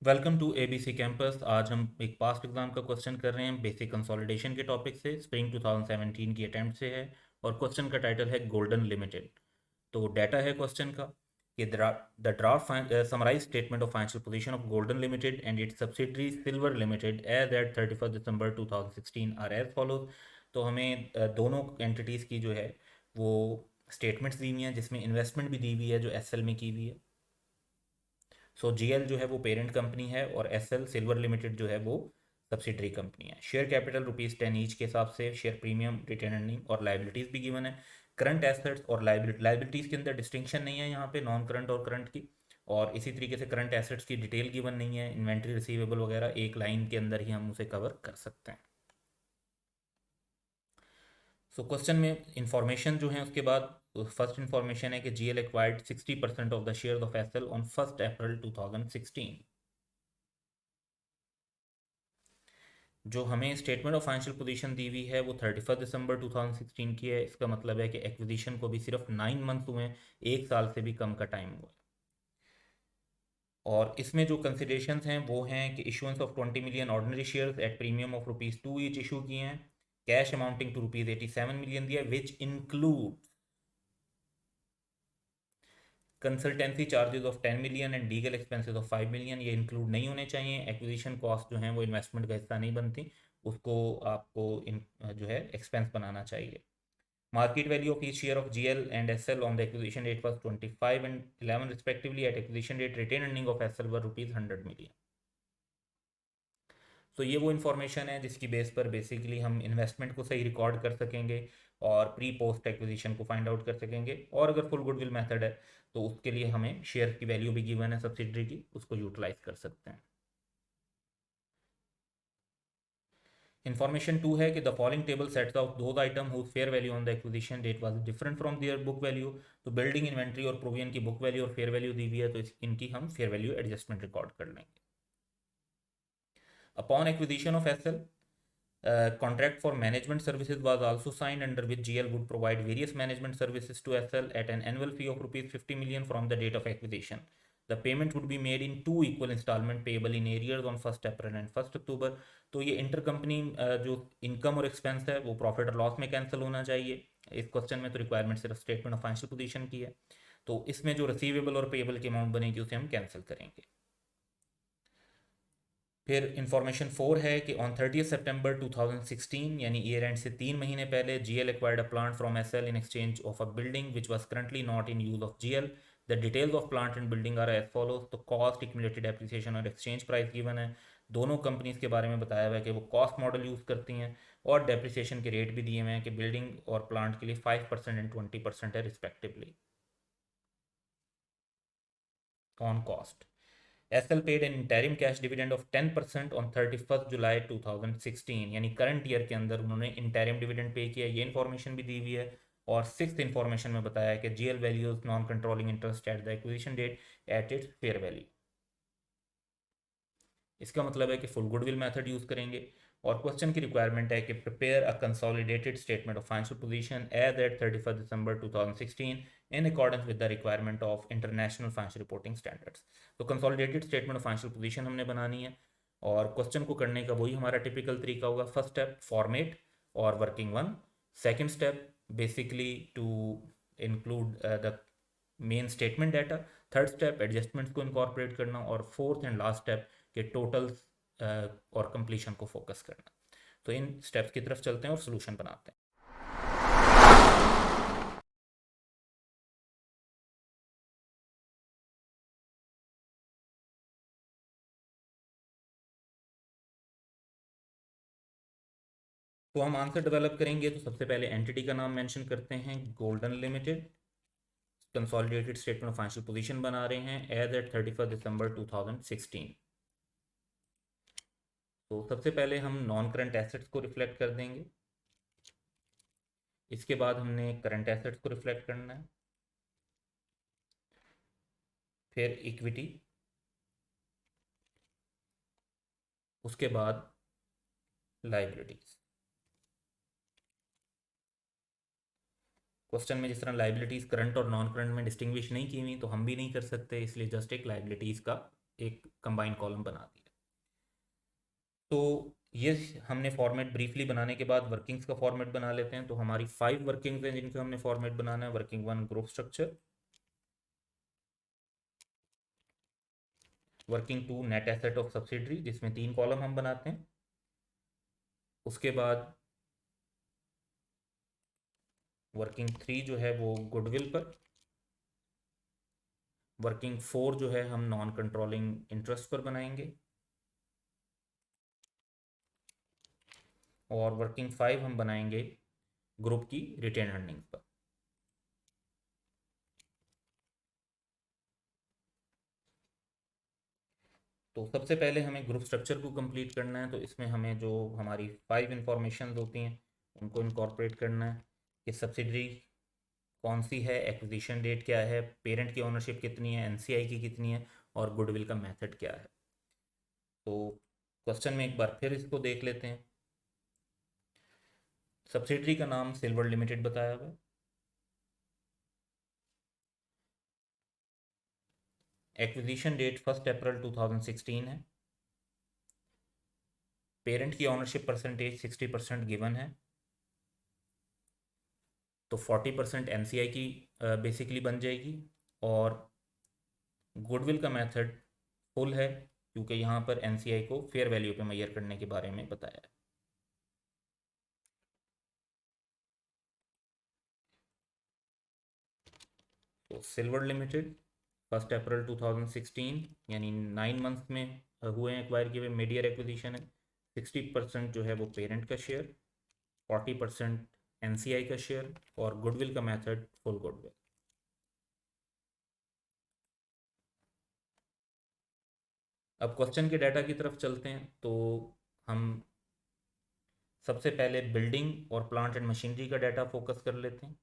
Welcome to ABC campus. आज हम एक पास्ट एग्जाम का क्वेश्चन कर रहे हैं बेसिक कंसोलिडेशन के टॉपिक से, स्प्रिंग 2017 की अटेम्प्ट से है। और क्वेश्चन का टाइटल है गोल्डन लिमिटेड। तो डाटा है क्वेश्चन का कि the draft summarise statement of financial position of golden limited and its subsidiary silver limited as at 31 December 2016 are as follows. तो हमें दोनों एंटिटीज़ की जो है वो स्टेटमेंट्स दी हुई हैं, जिसमें इन्वेस्टमेंट भी दी हुई है जो एसएल में की हुई है। सो जीएल जो है वो पेरेंट कंपनी है और एसएल सिल्वर लिमिटेड जो है वो सब्सिडरी कंपनी है। शेयर कैपिटल ₹10 ईच के हिसाब से, शेयर प्रीमियम, रिटेन अर्निंग और लाइबिलिटीज़ भी गिवन है। करंट एसेट्स और लाइबिलिटीज़ के अंदर डिस्टिंक्शन नहीं है यहाँ पे नॉन करंट और करंट की। और इसी तरीके से करंट एसेट्स की डिटेल गिवन नहीं है, इन्वेंट्री रिसीवेबल वगैरह एक लाइन के अंदर ही हम उसे कवर कर सकते हैं। सो क्वेश्चन में इंफॉर्मेशन जो है उसके बाद फर्स्ट इंफॉर्मेशन है कि GL acquired 60% of the share of SL on 1 April 2016। जो हमें स्टेटमेंट ऑफ फाइनेंशियल पोजीशन दी हुई है वो 31 दिसंबर 2016 की है। इसका मतलब है कि एक्विजिशन को भी सिर्फ 9 मंथ हुए हैं, एक साल से भी कम का टाइम हुआ है। और इसमें जो कंसिडरेशंस हैं वो हैं कि issuance of 20 million ordinary shares at premium of ₹2 each issue किए हैं। कैश अमाउंटिंग टू ₹87 मिलियन दिया, which include consultancy charges of 10 million and legal expenses of 5 million. ये इंक्लूड नहीं होने चाहिए। एक्विजिशन कॉस्ट जो है वो इन्वेस्टमेंट का हिस्सा नहीं बनती, उसको आपको जो है एक्सपेंस बनाना चाहिए। Market value of each share of GL and SL on the acquisition date was 25 and 11 respectively. At acquisition date, retained earning of SL were ₹100 million. तो ये वो इन्फॉर्मेशन है जिसकी बेस पर बेसिकली हम इन्वेस्टमेंट को सही रिकॉर्ड कर सकेंगे और प्री पोस्ट एक्विजिशन को फाइंड आउट कर सकेंगे। और अगर फुल गुडविल मेथड है तो उसके लिए हमें शेयर की वैल्यू भी गिवन है सब्सिडरी की, उसको यूटिलाइज कर सकते हैं। Information 2 है कि the following table sets out those items whose fair value on the acquisition date was different from their book value। तो बिल्डिंग इन्वेंट्री और प्रोविजन की बुक वैल्यू और फेयर वैल्यू दी हुई है, तो इनकी हम फेयर वैल्यू एडजस्टमेंट रिकॉर्ड कर लेंगे। Upon acquisition of SL, contract for management services was also signed under which GL would provide various management services to SL at an annual fee of ₹50 million from the date of acquisition. The payment would be made in two equal installment payable in arrears on 1 April and 1 October। तो ये intercompany जो income और expense है वो profit और loss में cancel होना चाहिए। इस क्वेश्चन में तो रिक्वायरमेंट सिर्फ स्टेटमेंट ऑफ फाइनेंशियल पोजीशन की है, तो इसमें जो रिसीवेबल और पेएबल की अमाउंट बनेगी उसे हम कैंसिल करेंगे। फिर इंफॉर्मेशन 4 है कि ऑन 30 सितंबर 2016 यानी ईयर एंड से 3 महीने पहले GL acquired a plant from SL in exchange of a building which was currently not in use of GL. The details of plant and building are as follows. तो cost, accumulated depreciation और exchange price given है। दोनों companies के बारे में बताया हुआ है कि वो कॉस्ट मॉडल यूज़ करती हैं और डेप्रिसिएशन के रेट भी दिए हुए हैं कि बिल्डिंग और प्लांट के लिए 5% एंड 20% है respectively on cost. SL paid an interim cash dividend of 10% on 31 July 2016, यानी करंट ईयर के अंदर उन्होंने इंटरिम डिविडेंड पे किया, ये इन्फॉर्मेशन भी दी हुई है। और सिक्स इन्फॉर्मेशन में बताया है कि GL values non controlling interest at the acquisition date at its fair value. इसका मतलब है कि फुल गुडविल मेथड यूज़ करेंगे। और क्वेश्चन की रिक्वायरमेंट है कि prepare a consolidated statement of financial position as at 31 December 2016 in accordance with the requirement of international financial reporting standards. तो consolidated statement of financial position हमने बनानी है और क्वेश्चन को करने का वही हमारा टिपिकल तरीका होगा। फर्स्ट स्टेप फॉर्मेट और working one. Second step basically to include the main statement data. Third step adjustments को इनकॉर्पोरेट करना। और फोर्थ एंड लास्ट स्टेप के टोटल्स और कंप्लीशन को फोकस करना। तो इन स्टेप्स की तरफ चलते हैं और सोल्यूशन बनाते हैं। तो हम आंसर डेवलप करेंगे तो सबसे पहले एंटिटी का नाम मेंशन करते हैं, golden limited. Consolidated statement of financial position बना रहे हैं एज एट 31 दिसंबर 2016। तो सबसे पहले हम नॉन करंट एसेट्स को रिफ्लेक्ट कर देंगे। इसके बाद हमने करंट एसेट्स को रिफ्लेक्ट करना है, फिर इक्विटी, उसके बाद लाइबिलिटीज। क्वेश्चन में जिस तरह लाइबिलिटीज करंट और नॉन करंट में डिस्टिंग्विश नहीं की हुई तो हम भी नहीं कर सकते, इसलिए जस्ट एक लाइबिलिटीज का एक कंबाइंड कॉलम बना दिया। तो ये हमने फॉर्मेट ब्रीफली बनाने के बाद वर्किंग्स का फॉर्मेट बना लेते हैं। तो हमारी 5 वर्किंग्स हैं जिनका हमने फॉर्मेट बनाना है। Working 1 group structure, working 2 net asset of subsidiary जिसमें 3 कॉलम हम बनाते हैं। उसके बाद वर्किंग 3 जो है वो गुडविल पर, वर्किंग 4 जो है हम नॉन कंट्रोलिंग इंटरेस्ट पर बनाएंगे, और वर्किंग 5 हम बनाएंगे ग्रुप की रिटेन अर्निंग्स पर। तो सबसे पहले हमें ग्रुप स्ट्रक्चर को कंप्लीट करना है। तो इसमें हमें जो हमारी 5 इंफॉर्मेशन होती हैं उनको इनकॉर्पोरेट करना है कि सब्सिडरी कौन सी है, एक्विजिशन डेट क्या है, पेरेंट की ओनरशिप कितनी है, एनसीआई की कितनी है, और गुडविल का मेथड क्या है। तो क्वेश्चन में एक बार फिर इसको देख लेते हैं। सब्सिडरी का नाम सिल्वर लिमिटेड बताया हुआ है। एक्विजिशन डेट 1 अप्रैल 2016 है। पेरेंट की ऑनरशिप परसेंटेज 60% गिवन है। तो 40% एनसीआई की बेसिकली बन जाएगी। और गुडविल का मेथड फुल है क्योंकि यहाँ पर एनसीआई को फेयर वैल्यू पे मेजर करने के बारे में बताया है। तो सिल्वर लिमिटेड 1 अप्रैल 2016 यानी 9 मंथ्स में हुए हैं एक्वायर किए हुए, मिड ईयर एक्विजिशन है। 60% जो है वो पेरेंट का शेयर, 40% एनसीआई का शेयर, और गुडविल का मेथड फुल गुडविल। अब क्वेश्चन के डाटा की तरफ चलते हैं। तो हम सबसे पहले बिल्डिंग और प्लांट एंड मशीनरी का डाटा फोकस कर लेते हैं।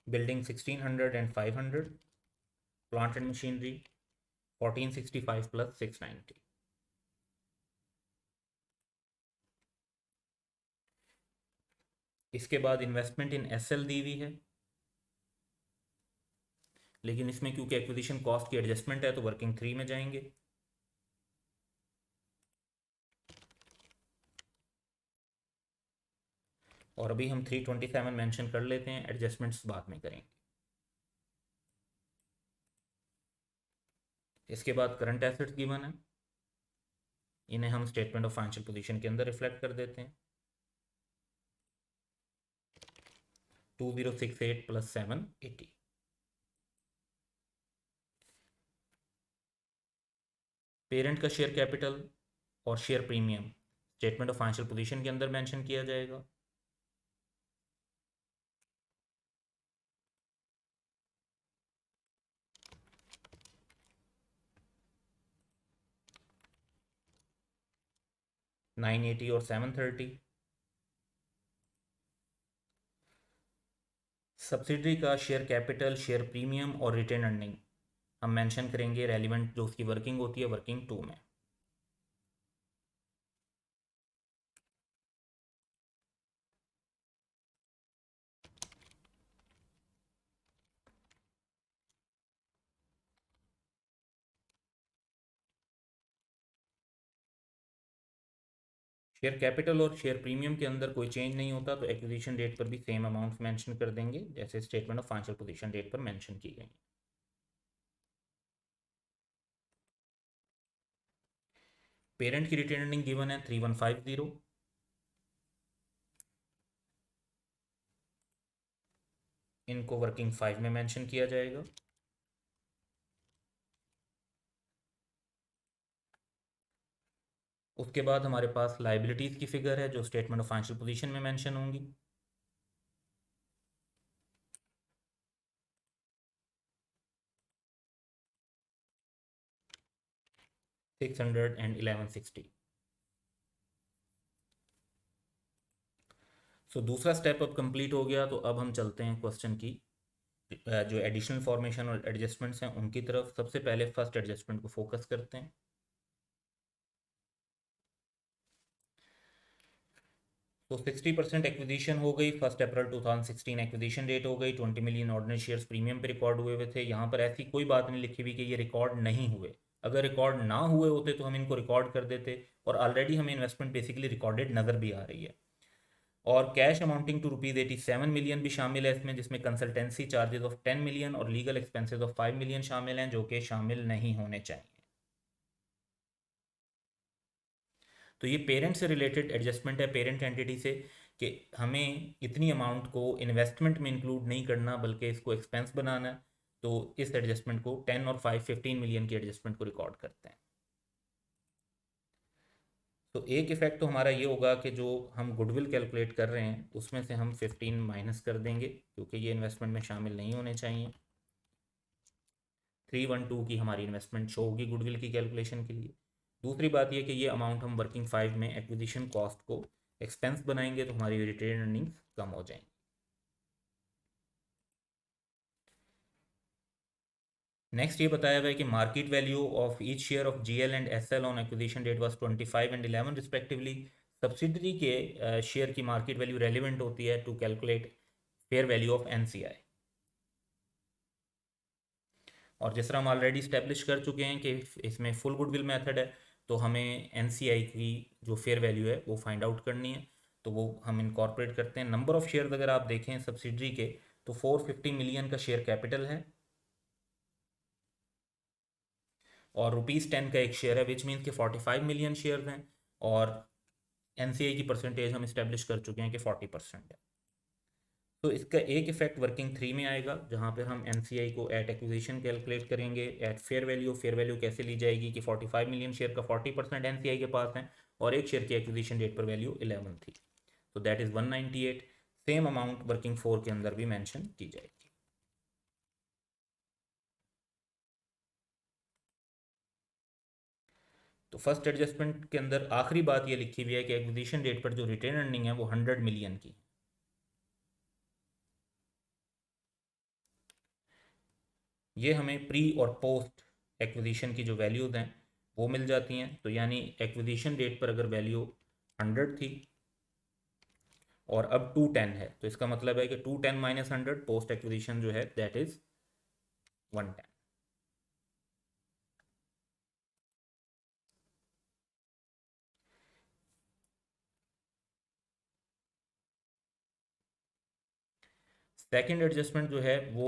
Building 1600 and 500, plant and machinery 1465 plus 690। इसके बाद इन्वेस्टमेंट इन एसएल दी हुई है, लेकिन इसमें क्योंकि एक्विजिशन कॉस्ट की एडजस्टमेंट है तो वर्किंग 3 में जाएंगे। और अभी हम 327 मेंशन कर लेते हैं, एडजस्टमेंट्स बाद में करेंगे। इसके बाद करंट एसेट्स गिवन है, इन्हें हम स्टेटमेंट ऑफ फाइनेंशियल पोजीशन के अंदर रिफ्लेक्ट कर देते हैं। 2068 प्लस 780। पेरेंट का शेयर कैपिटल और share premium statement of financial position के अंदर मेंशन किया जाएगा। $980 और 730। सब्सिडरी का शेयर कैपिटल, शेयर प्रीमियम और रिटेन अर्निंग हम मेंशन करेंगे रेलिवेंट जो उसकी वर्किंग होती है वर्किंग 2 में। शेयर कैपिटल और शेयर प्रीमियम के अंदर कोई चेंज नहीं होता, तो एक्विजिशन डेट पर भी सेम अमाउंट मेंशन कर देंगे जैसे statement of financial position date पर मेंशन की गई। पेरेंट की रिटेन अर्निंग गिवन है 3150। इनको वर्किंग 5 में मेंशन किया जाएगा। उसके बाद हमारे पास लाइबिलिटीज़ की फिगर है जो स्टेटमेंट ऑफ फाइनेंशियल पोजीशन में मेंशन होंगी। $611.60। सो दूसरा स्टेप अब कंप्लीट हो गया। तो अब हम चलते हैं क्वेश्चन की जो एडिशनल फॉर्मेशन और एडजस्टमेंट्स हैं उनकी तरफ। सबसे पहले फर्स्ट एडजस्टमेंट को फोकस करते हैं। तो 60% एक्विजिशन हो गई, 1 अप्रैल 2016 एक्विजिशन डेट हो गई, 20 मिलियन ऑर्डिनरी शेयर्स प्रीमियम पे रिकॉर्ड हुए हुए थे। यहाँ पर ऐसी कोई बात नहीं लिखी हुई कि ये रिकॉर्ड नहीं हुए। अगर रिकॉर्ड ना हुए होते तो हम इनको रिकॉर्ड कर देते, और ऑलरेडी हमें इन्वेस्टमेंट बेसिकली रिकॉर्डेड नज़र भी आ रही है। और कैश अमाउंटिंग टू ₹87 मिलियन भी शामिल है इसमें, जिसमें कंसल्टेंसी चार्जेस ऑफ 10 मिलियन और लीगल एक्सपेंसेस ऑफ 5 मिलियन शामिल हैं, जो कि शामिल नहीं होने चाहिए। तो ये पेरेंट से रिलेटेड एडजस्टमेंट है, पेरेंट एंटिटी से, कि हमें इतनी अमाउंट को इन्वेस्टमेंट में इंक्लूड नहीं करना बल्कि इसको एक्सपेंस बनाना है। तो इस एडजस्टमेंट को 10 और 5 15 मिलियन की एडजस्टमेंट को रिकॉर्ड करते हैं। तो एक इफेक्ट तो हमारा ये होगा कि जो हम गुडविल कैलकुलेट कर रहे हैं उसमें से हम 15 माइनस कर देंगे, क्योंकि ये इन्वेस्टमेंट में शामिल नहीं होने चाहिए। 312 की हमारी इन्वेस्टमेंट शो होगी गुडविल की कैलकुलेशन के लिए। दूसरी बात यह कि ये अमाउंट हम वर्किंग 5 में एक्विजिशन कॉस्ट को एक्सपेंस बनाएंगे, तो हमारी रिटेन अर्निंग्स कम हो जाएंगी। नेक्स्ट ये बताया हुआ है कि market value of each share of GL and SL on acquisition date was 25 and 11 respectively. Subsidiary के शेयर की मार्केट वैल्यू रेलिवेंट होती है to calculate fair value of NCI. और जिस तरह हम ऑलरेडी स्टेब्लिश कर चुके हैं कि इसमें फुल गुडविल मेथड है, तो हमें एनसीआई की जो फेयर वैल्यू है वो फाइंड आउट करनी है। तो वो हम इनकॉर्पोरेट करते हैं। नंबर ऑफ शेयर्स अगर आप देखें सब्सिडरी के, तो 450 मिलियन का शेयर कैपिटल है और ₹10 का एक शेयर है, विच मीन्स कि 45 मिलियन शेयर्स हैं। और एनसीआई की परसेंटेज हम इस्टेब्लिश कर चुके हैं कि 40% है। तो इसका एक इफेक्ट वर्किंग 3 में आएगा, जहाँ पर हम एनसीआई को एट एक्विजिशन कैलकुलेट करेंगे एट फेयर वैल्यू कैसे ली जाएगी कि 45 मिलियन शेयर का 40% एनसीआई के पास है, और एक शेयर की एक्विजिशन डेट पर वैल्यू 11 थी, तो that is 198। Same amount working 4 के अंदर भी मैंशन की जाएगी। तो फर्स्ट एडजस्टमेंट के अंदर आखिरी बात ये लिखी हुई है कि एक्विजिशन डेट पर जो रिटेन अर्निंग है वो 100 मिलियन की। ये हमें प्री और पोस्ट एक्विजिशन की जो वैल्यूज़ हैं वो मिल जाती हैं। तो यानी एक्विजिशन डेट पर अगर वैल्यू 100 थी और अब 210 है, तो इसका मतलब है कि 210 माइनस 100 पोस्ट एक्विजिशन जो है दैट इज़ 110। सेकंड एडजस्टमेंट जो है वो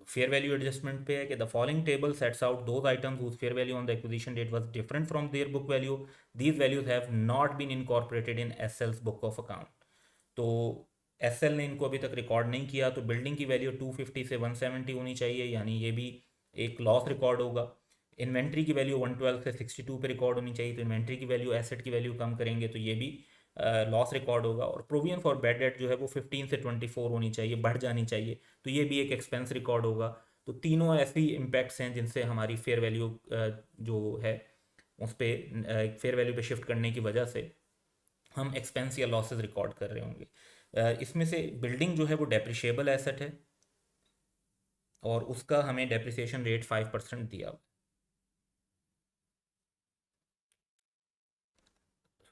फेयर वैल्यू एडजस्टमेंट पे है कि the following table sets out those items whose fair value on the acquisition date was different from their book value. These values have not been incorporated in SL's book of account. तो SL ने इनको अभी तक record नहीं किया। तो building की value 250 से 170 होनी चाहिए, यानी ये भी एक लॉस रिकॉर्ड होगा। इन्वेंट्री की वैल्यू 112 से 62 पे रिकॉर्ड होनी चाहिए, तो इन्वेंट्री की वैल्यू एसेट की वैल्यू कम करेंगे तो ये भी लॉस रिकॉर्ड होगा। और प्रोविजन फॉर बैड डेट जो है वो 15 से 24 होनी चाहिए, बढ़ जानी चाहिए, तो ये भी एक एक्सपेंस रिकॉर्ड होगा। तो तीनों ऐसी इम्पैक्ट्स हैं जिनसे हमारी फेयर वैल्यू जो है उस पर फेयर वैल्यू पे शिफ्ट करने की वजह से हम एक्सपेंस या लॉसेस रिकॉर्ड कर रहे होंगे। इसमें से बिल्डिंग जो है वो डेप्रिशिएबल एसेट है और उसका हमें डेप्रिसिएशन रेट 5% दिया हुआ।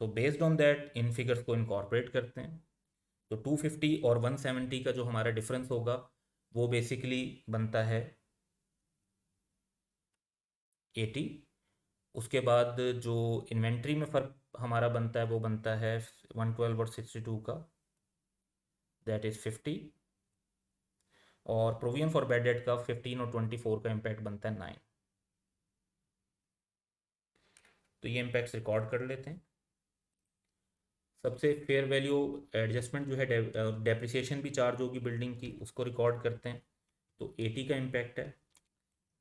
So based on that in figures को इनकॉर्पोरेट करते हैं। तो 250 और 170 का जो हमारा डिफरेंस होगा वो बेसिकली बनता है 80। उसके बाद जो इन्वेंट्री में फ़र्क हमारा बनता है वो बनता है 112 और 62 का, दैट इज़ 50। और प्रोविजन फॉर बैड डेट का 15 और 24 का इम्पैक्ट बनता है 9। तो ये इम्पैक्ट्स रिकॉर्ड कर लेते हैं। सबसे फेयर वैल्यू एडजस्टमेंट जो है डेप्रिसिएशन भी चार्ज होगी बिल्डिंग की, उसको रिकॉर्ड करते हैं। तो 80 का इम्पैक्ट है।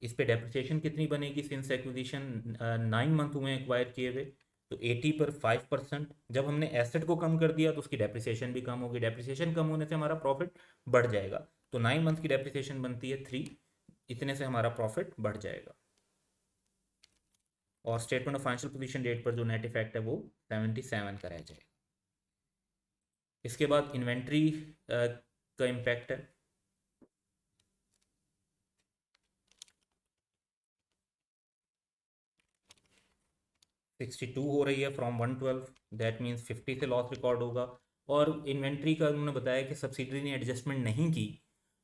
इस पे डेप्रिसिएशन कितनी बनेगी सिंस एक्विजिशन 9 मंथ हुए एक्वायर किए हुए, तो 80 पर 5%। जब हमने एसेट को कम कर दिया तो उसकी डेप्रिसिएशन भी कम होगी, डेप्रिसिएशन कम होने से हमारा प्रॉफिट बढ़ जाएगा। तो 9 मंथ की डेप्रिसिएशन बनती है 3, इतने से हमारा प्रॉफिट बढ़ जाएगा। और statement of financial position date पर जो नेट इफेक्ट है वो 77 का रह जाएगा। इसके बाद इन्वेंट्री का इम्पैक्ट है। 62 हो रही है फ्रॉम 112, दैट मीन्स 50 से लॉस रिकॉर्ड होगा। और इन्वेंट्री का उन्होंने बताया कि सब्सिडरी ने एडजस्टमेंट नहीं की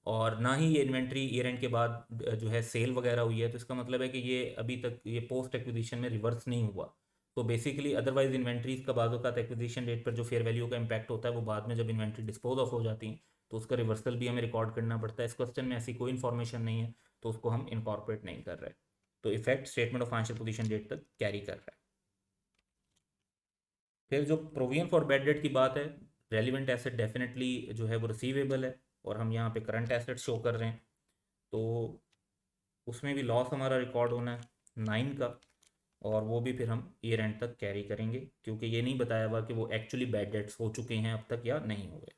और ना ही ये इन्वेंट्री ईयर एंड के बाद जो है सेल वगैरह हुई है, तो इसका मतलब है कि ये अभी तक ये पोस्ट एक्विजिशन में रिवर्स नहीं हुआ। तो बेसिकली अदरवाइज इन्वेंट्रीज का बाद का एक्विजिशन रेट पर जो फेयर वैल्यू का इम्पैक्ट होता है वो बाद में जब इन्वेंट्री डिस्पोज ऑफ हो जाती है तो उसका रिवर्सल भी हमें रिकॉर्ड करना पड़ता है। इस क्वेश्चन में ऐसी कोई इन्फॉर्मेशन नहीं है तो उसको हम इनकॉर्पोरेट नहीं कर रहे, तो effect statement of financial position date तक कैरी कर रहा है। फिर जो प्रोविजन फॉर बैड डेट की बात है, रेलिवेंट एसेट डेफिनेटली जो है वो रिसीवेबल है और हम यहाँ पे करंट एसेट शो कर रहे हैं, तो उसमें भी लॉस हमारा रिकॉर्ड होना है 9 का, और वो भी फिर हम ईयर एंड तक कैरी करेंगे क्योंकि ये नहीं बताया हुआ कि वो एक्चुअली बैड डेट्स हो चुके हैं अब तक या नहीं हुए।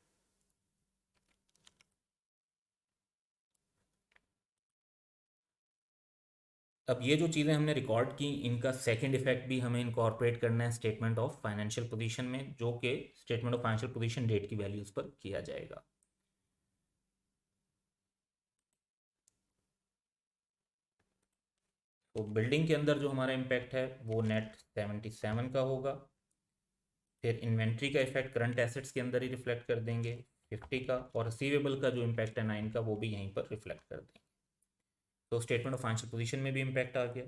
अब ये जो चीज़ें हमने रिकॉर्ड की इनका सेकंड इफेक्ट भी हमें इनकॉर्पोरेट करना है स्टेटमेंट ऑफ फाइनेंशियल पोजीशन में, जो कि statement of financial position date की वैल्यूज़ पर किया जाएगा। तो बिल्डिंग के अंदर जो हमारा इम्पैक्ट है वो नेट 77 का होगा। फिर इन्वेंट्री का इफेक्ट करंट एसेट्स के अंदर ही रिफ्लेक्ट कर देंगे 50 का, और रिसीवेबल का जो इम्पैक्ट है 9 का वो भी यहीं पर रिफ्लेक्ट कर देंगे। तो स्टेटमेंट ऑफ फाइनेंशियल पोजीशन में भी इम्पैक्ट आ गया।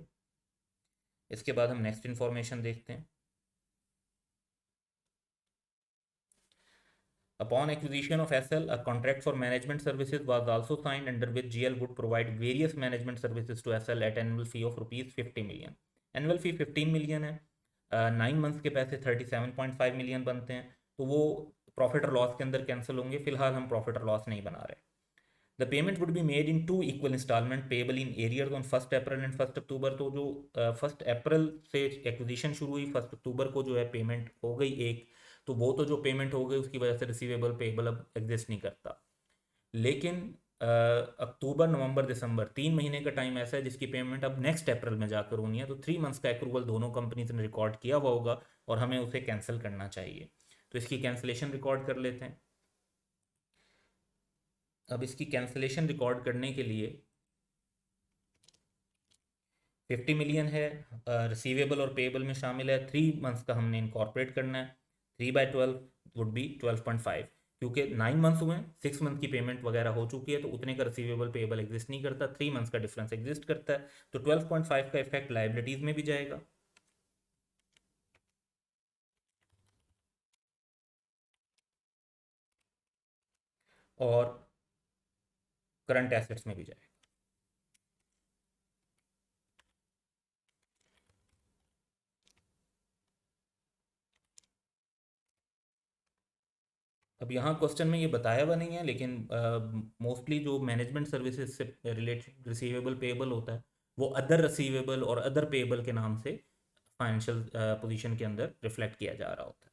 इसके बाद हम नेक्स्ट इन्फॉर्मेशन देखते हैं। Upon acquisition of SL, a contract for management services was also signed under which GL would provide various management services to SL at annual fee of rupees 50 million. Annual fee 15 million है, 9 months के पैसे 37.5 million बनते हैं, तो वो profit और loss के अंदर कैंसिल होंगे। फिलहाल हम प्रॉफिट और लॉस नहीं बना रहे। The payment would be made in 2 equal instalment payable in arrears on 1 April and 1 October. तो जो 1 अप्रैल से एक्विजिशन शुरू हुई, 1 अक्टूबर को जो है पेमेंट हो गई एक, तो वो तो जो पेमेंट हो गई उसकी वजह से रिसीवेबल पेबल अब एग्जिस्ट नहीं करता। लेकिन अक्टूबर नवंबर दिसंबर 3 महीने का टाइम ऐसा है जिसकी पेमेंट अब नेक्स्ट अप्रैल में जाकर होनी है, तो 3 मंथ्स का अक्रूवल दोनों कंपनीज ने रिकॉर्ड किया हुआ होगा और हमें उसे कैंसिल करना चाहिए। तो इसकी कैंसिलेशन रिकॉर्ड कर लेते हैं। अब इसकी कैंसिलेशन रिकॉर्ड करने के लिए 50 मिलियन है, रिसीवेबल और पेएबल में शामिल है। 3 मंथ्स का हमने इनकॉर्पोरेट करना है। 3/12 वुड बी 12.5, क्योंकि 9 मंथ्स हुए हैं, 6 मंथ की पेमेंट वगैरह हो चुकी है तो उतने का रिसीवेबल पेएबल एग्जिस्ट नहीं करता, 3 मंथ्स का डिफरेंस एग्जिस्ट करता है। तो 12.5 का इफेक्ट लाइबिलिटीज में भी जाएगा और करंट एसेट्स में भी जाएगा। अब यहाँ क्वेश्चन में ये बताया हुआ नहीं है, लेकिन मोस्टली जो मैनेजमेंट सर्विसेज से रिलेटेड रिसीवेबल पेएबल होता है वो अदर रिसीवेबल और अदर पेएबल के नाम से फाइनेंशियल पोजीशन के अंदर रिफ्लेक्ट किया जा रहा होता है।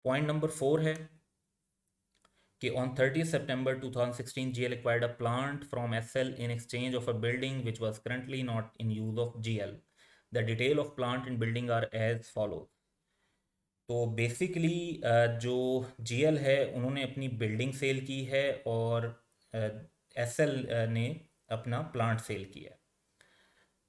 पॉइंट नंबर 4 है कि on 30 September 2016 GL acquired a plant from SL in exchange of a building which was currently not in use of GL. The detail of plant and building are as follows. तो basically जो GL है उन्होंने अपनी building cell की है और SL ने अपना प्लांट सेल किया है।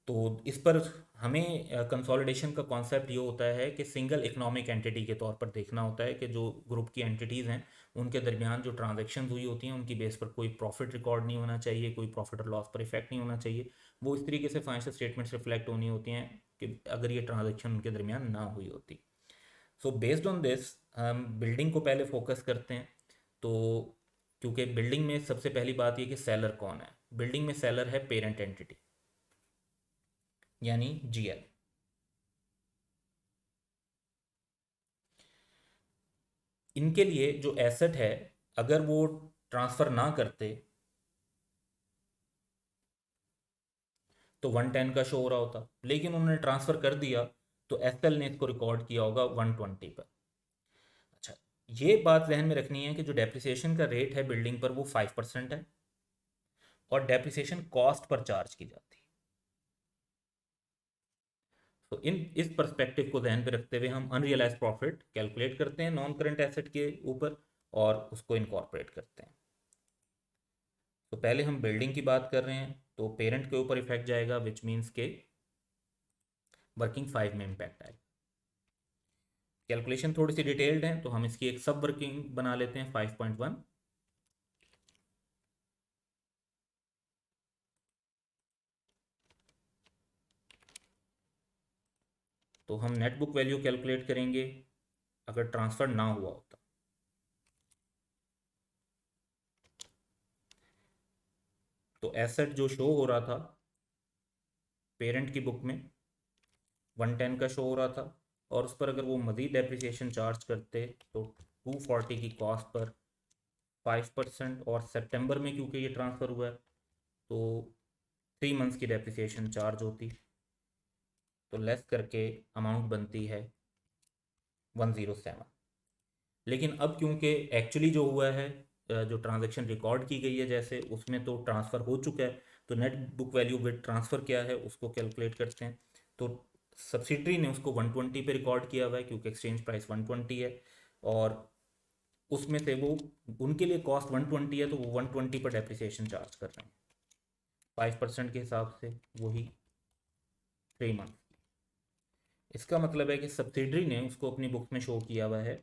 तो इस पर हमें कंसोलिडेशन का कॉन्सेप्ट ये होता है कि सिंगल इकोनॉमिक एंटिटी के तौर पर देखना होता है कि जो ग्रुप की एंटिटीज़ हैं उनके दरमियान जो ट्रांजैक्शंस हुई होती हैं उनकी बेस पर कोई प्रॉफिट रिकॉर्ड नहीं होना चाहिए, कोई प्रॉफिट और लॉस पर इफेक्ट नहीं होना चाहिए। वो इस तरीके से फाइनेंशियल स्टेटमेंट्स रिफ्लेक्ट होनी होती हैं कि अगर ये ट्रांजेक्शन उनके दरमियान ना हुई होती। सो बेस्ड ऑन दिस हम बिल्डिंग को पहले फोकस करते हैं। तो क्योंकि बिल्डिंग में सबसे पहली बात ये कि सेलर कौन है। बिल्डिंग में सेलर है पेरेंट एंटिटी यानी जीएल। इनके लिए जो एसेट है अगर वो ट्रांसफ़र ना करते तो 110 का शो हो रहा होता, लेकिन उन्होंने ट्रांसफ़र कर दिया तो एसएल ने इसको रिकॉर्ड किया होगा 120 पर। अच्छा, ये बात जहन में रखनी है कि जो डेप्रिसिएशन का रेट है बिल्डिंग पर वो 5% है और डेप्रिसिएशन कॉस्ट पर चार्ज की जाती है। तो इस पर्सपेक्टिव को ध्यान पे रखते हुए हम अनरियलाइज प्रॉफिट कैलकुलेट करते हैं नॉन करंट एसेट के ऊपर और उसको इनकॉर्पोरेट करते हैं। तो पहले हम बिल्डिंग की बात कर रहे हैं, तो पेरेंट के ऊपर इफेक्ट जाएगा, विच मीन्स के वर्किंग 5 में इम्पैक्ट आएगा। कैलकुलेशन थोड़ी सी डिटेल्ड है, तो हम इसकी एक सब वर्किंग बना लेते हैं 5.1। तो हम नेट बुक वैल्यू कैलकुलेट करेंगे अगर ट्रांसफ़र ना हुआ होता। तो एसेट जो शो हो रहा था पेरेंट की बुक में 110 का शो हो रहा था, और उस पर अगर वो मज़ीद डेप्रिसिएशन चार्ज करते तो 240 की कॉस्ट पर 5%, और सितंबर में क्योंकि ये ट्रांसफ़र हुआ है तो 3 मंथ्स की डेप्रिसिएशन चार्ज होती, तो लेस करके अमाउंट बनती है 107। लेकिन अब क्योंकि एक्चुअली जो हुआ है, जो ट्रांजैक्शन रिकॉर्ड की गई है जैसे, उसमें तो ट्रांसफ़र हो चुका है, तो net book value with transfer क्या है उसको कैलकुलेट करते हैं। तो सब्सिडरी ने उसको 120 पे रिकॉर्ड किया हुआ है क्योंकि एक्सचेंज प्राइस 120 है, और उसमें से वो उनके लिए कॉस्ट 120 है, तो वो 120 पर डेप्रिसिएशन चार्ज कर रहे हैं 5% के हिसाब से, वही 3 मंथ। इसका मतलब है कि सब्सिडरी ने उसको अपनी बुक में शो किया हुआ है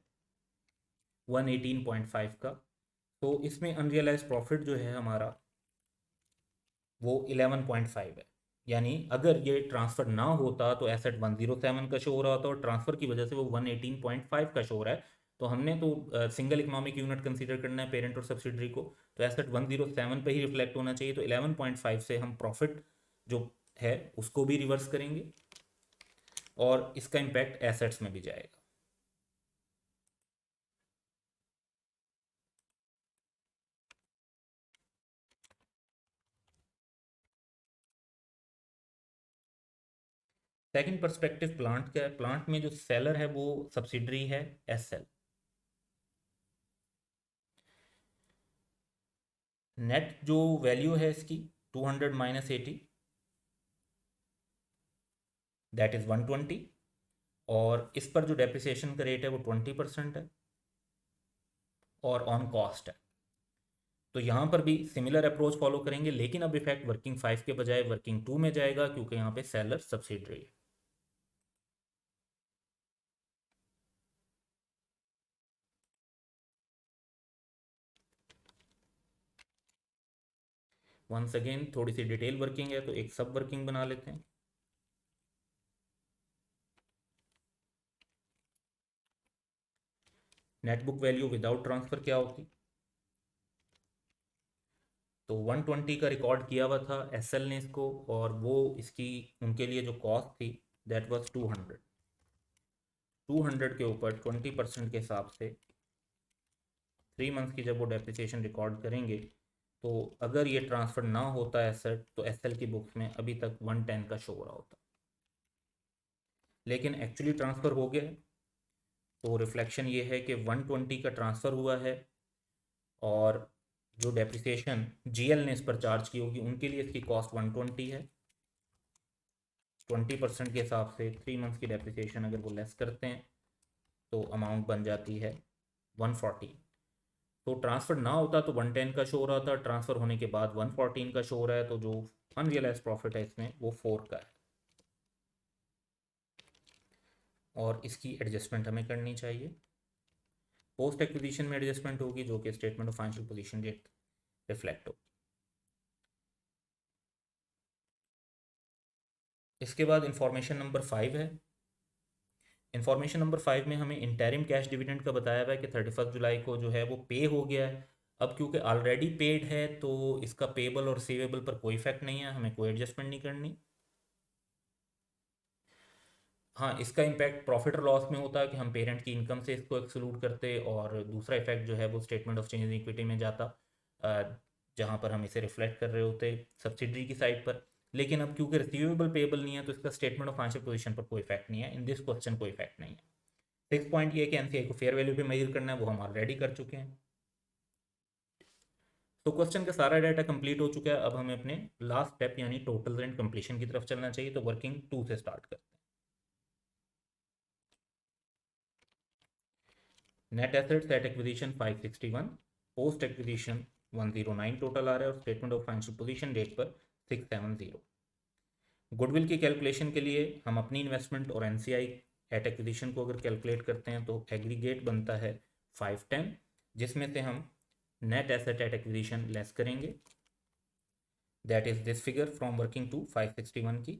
118.5 का। तो इसमें अनरियलाइज प्रॉफिट जो है हमारा वो 11.5 है। यानी अगर ये ट्रांसफ़र ना होता तो एसेट 107 का शो हो रहा होता, और ट्रांसफ़र की वजह से वो 118.5 का शो हो रहा है। तो हमने तो सिंगल इकोनॉमिक यूनिट कंसीडर करना है पेरेंट और सब्सिडरी को, तो एसेट 107 पे ही रिफ्लेक्ट होना चाहिए। तो 11.5 से हम प्रॉफिट जो है उसको भी रिवर्स करेंगे, और इसका इम्पैक्ट एसेट्स में भी जाएगा। सेकंड पर्सपेक्टिव प्लांट का है। प्लांट में जो सेलर है वो सब्सिडरी है एसएल। नेट जो वैल्यू है इसकी 200 माइनस 80, दैट इज़ 120, और इस पर जो डेप्रिसिएशन का रेट है वो 20% है, और ऑन कॉस्ट है। तो यहाँ पर भी सिमिलर अप्रोच फॉलो करेंगे, लेकिन अब इफेक्ट वर्किंग 5 के बजाय वर्किंग 2 में जाएगा क्योंकि यहाँ पे सेलर सब्सिडरी है। वंस अगेन थोड़ी सी डिटेल वर्किंग है, तो एक सब वर्किंग बना लेते हैं। Net book value without transfer क्या होती, तो 120 का रिकॉर्ड किया हुआ था एसएल ने इसको, और वो इसकी उनके लिए जो कॉस्ट थी दैट वाज 200। 200 के ऊपर 20% के हिसाब से 3 मंथ्स की जब वो डेप्रिसिएशन रिकॉर्ड करेंगे, तो अगर ये ट्रांसफ़र ना होता एसेट तो एसएल की बुक्स में अभी तक 110 का शो हो रहा होता, लेकिन एक्चुअली ट्रांसफ़र हो गया है। तो रिफ्लेक्शन ये है कि 120 का ट्रांसफ़र हुआ है, और जो डेप्रिसिएशन जीएल ने इस पर चार्ज की होगी उनके लिए इसकी कॉस्ट 120 है। 20% के हिसाब से 3 मंथ्स की डेप्रिसिएशन अगर वो लेस करते हैं तो अमाउंट बन जाती है 140। तो ट्रांसफ़र ना होता तो 110 का शो हो रहा था, ट्रांसफ़र होने के बाद 114 का शो हो रहा है, तो जो अनरियलाइज प्रॉफिट है इसमें वो 4 का है, और इसकी एडजस्टमेंट हमें करनी चाहिए। पोस्ट एक्विजिशन में एडजस्टमेंट होगी जो कि statement of financial position date reflect हो। इसके बाद इंफॉर्मेशन नंबर 5 है। इंफॉर्मेशन नंबर 5 में हमें इंटरिम कैश डिविडेंड का बताया हुआ है कि 31 जुलाई को जो है वो पे हो गया है। अब क्योंकि ऑलरेडी पेड है तो इसका पेबल और रिसीवेबल पर कोई इफेक्ट नहीं है, हमें कोई एडजस्टमेंट नहीं करनी। हाँ, इसका इम्पैक्ट प्रॉफिट और लॉस में होता है कि हम पेरेंट की इनकम से इसको एक्सक्लूड करते, और दूसरा इफेक्ट जो है वो statement of change in equity में जाता, जहाँ पर हम इसे रिफ्लेक्ट कर रहे होते सब्सिडरी की साइड पर। लेकिन अब क्योंकि रिसीवेबल पेबल नहीं है तो इसका स्टेटमेंट ऑफ फाइनेंशियल पोजीशन पर कोई इफेक्ट नहीं है, इन दिस क्वेश्चन कोई इफेक्ट नहीं है। 6 पॉइंट ये कि एनसीआई को फेयर वैल्यू पे मेजर करना है, वो हम ऑलरेडी कर चुके हैं। तो क्वेश्चन का सारा डाटा कंप्लीट हो चुका है। अब हमें अपने लास्ट स्टेप यानी टोटल एंड कंप्लीशन की तरफ चलना चाहिए, तो वर्किंग 2 से स्टार्ट करते हैं। Net assets at acquisition 561, post acquisition 109 total आ रहा है और statement of financial position date पर 670। गुडविल की कैलकुलेशन के लिए हम अपनी इन्वेस्टमेंट और एनसीआई एट एक्विजिशन को अगर कैलकुलेट करते हैं तो एग्रीगेट बनता है 510, जिसमें से हम net asset at acquisition less करेंगे, that is this figure from working to 561 की।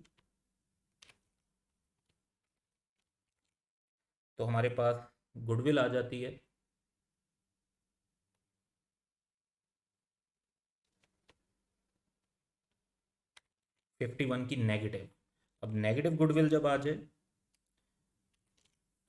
तो हमारे पास गुडविल आ जाती है 51 की नेगेटिव। अब नेगेटिव गुडविल जब आ जाए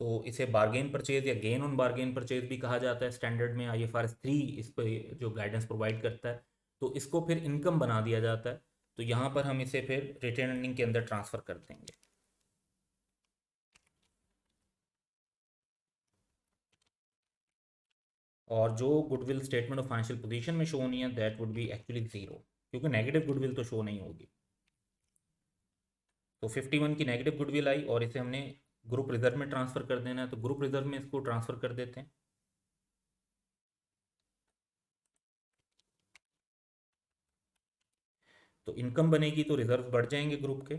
तो इसे बार्गेन परचेज या गेन ऑन बार्गेन परचेज भी कहा जाता है स्टैंडर्ड में। IFRS 3 इस पर जो गाइडेंस प्रोवाइड करता है, तो इसको फिर इनकम बना दिया जाता है। तो यहाँ पर हम इसे फिर रिटेन अर्निंग के अंदर ट्रांसफ़र कर देंगे। और जो goodwill statement of financial position में शो होनी है that would be actually zero, क्योंकि नेगेटिव गुडविल तो शो नहीं होगी। तो 51 की नेगेटिव गुडविल आई और इसे हमने ग्रुप रिजर्व में ट्रांसफ़र कर देना है, तो ग्रुप रिजर्व में इसको ट्रांसफ़र कर देते हैं। तो इनकम बनेगी तो रिजर्व बढ़ जाएंगे ग्रुप के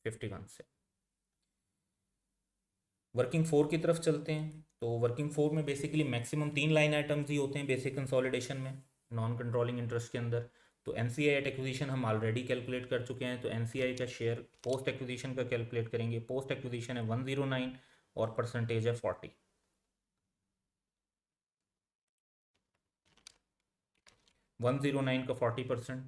51 से। वर्किंग फोर की तरफ चलते हैं। तो वर्किंग फोर में बेसिकली मैक्सिमम 3 लाइन आइटम्स ही होते हैं बेसिक कंसोलिडेशन में, नॉन कंट्रोलिंग इंटरेस्ट के अंदर। तो एनसीआई एट एक्विजिशन हम ऑलरेडी कैलकुलेट कर चुके हैं, तो एनसीआई का शेयर पोस्ट एक्विजिशन का कैलकुलेट करेंगे। पोस्ट एक्विजिशन है 109 और परसेंटेज है 40। 109 का 40%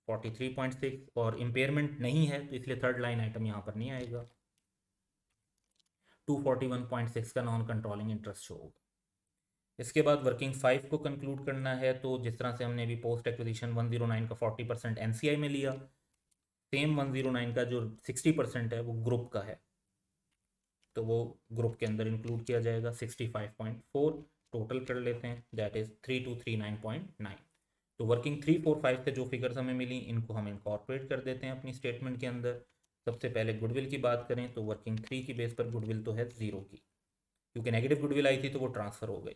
43.6, और इम्पेयरमेंट नहीं है तो इसलिए थर्ड लाइन आइटम यहाँ पर नहीं आएगा। 241.6 का नॉन कंट्रोलिंग इंटरेस्ट शो होगा। इसके बाद वर्किंग 5 को कंक्लूड करना है। तो जिस तरह से हमने अभी पोस्ट एक्विजिशन 109 का 40% एनसीआई में लिया, सेम 109 का जो 60% है वो ग्रुप का है, तो वो ग्रुप के अंदर इंक्लूड किया जाएगा। 65.4 टोटल कर लेते हैं, दैट इज 3239.9। तो वर्किंग 3, 4, 5 से जो फिगर्स हमें मिली इनको हम इनकॉर्पोरेट कर देते हैं अपनी स्टेटमेंट के अंदर। सबसे पहले गुडविल की बात करें तो वर्किंग 3 की बेस पर गुडविल तो है 0 की, क्योंकि नेगेटिव गुडविल आई थी तो वो ट्रांसफ़र हो गई।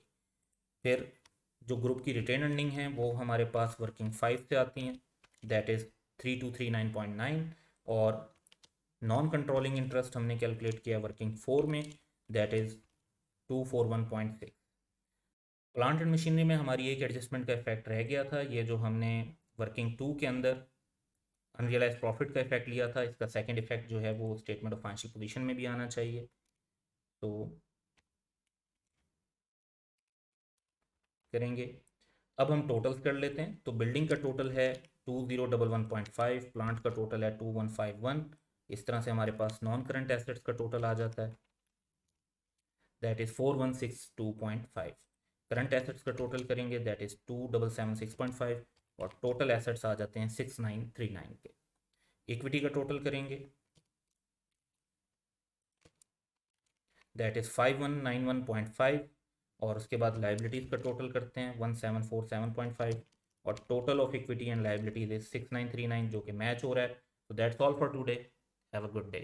फिर जो ग्रुप की रिटेन अर्निंग है वो हमारे पास वर्किंग 5 से आती हैं, दैट इज़ 3239.9। और नॉन कंट्रोलिंग इंटरेस्ट हमने कैलकुलेट किया वर्किंग 4 में, that is 241.6। Plant and machinery में हमारी एक एडजस्टमेंट का इफेक्ट रह गया था, ये जो हमने वर्किंग 2 के अंदर अनरियलाइज प्रॉफिट का इफेक्ट लिया था, इसका सेकंड इफेक्ट जो है वो स्टेटमेंट ऑफ फाइनेंशियल पोजीशन में भी आना चाहिए। तो करेंगे। अब हम टोटल्स कर लेते हैं। तो बिल्डिंग का टोटल है 2011.5, प्लांट का टोटल है 2151। इस तरह से हमारे पास नॉन करंट एसेट्स का टोटल आ जाता है, दैट इज़ 4162.5। करंट एसेट्स का टोटल करेंगे, दैट इज़ 2776.5, और टोटल एसेट्स आ जाते हैं 6939 के। इक्विटी का टोटल करेंगे, दैट इज़ 5191.5, और उसके बाद लाइबिलिटीज़ का टोटल करते हैं 1747.5, और total of equity and liabilities is 6939 जो कि मैच हो रहा है। तो that's all for today, have a good day.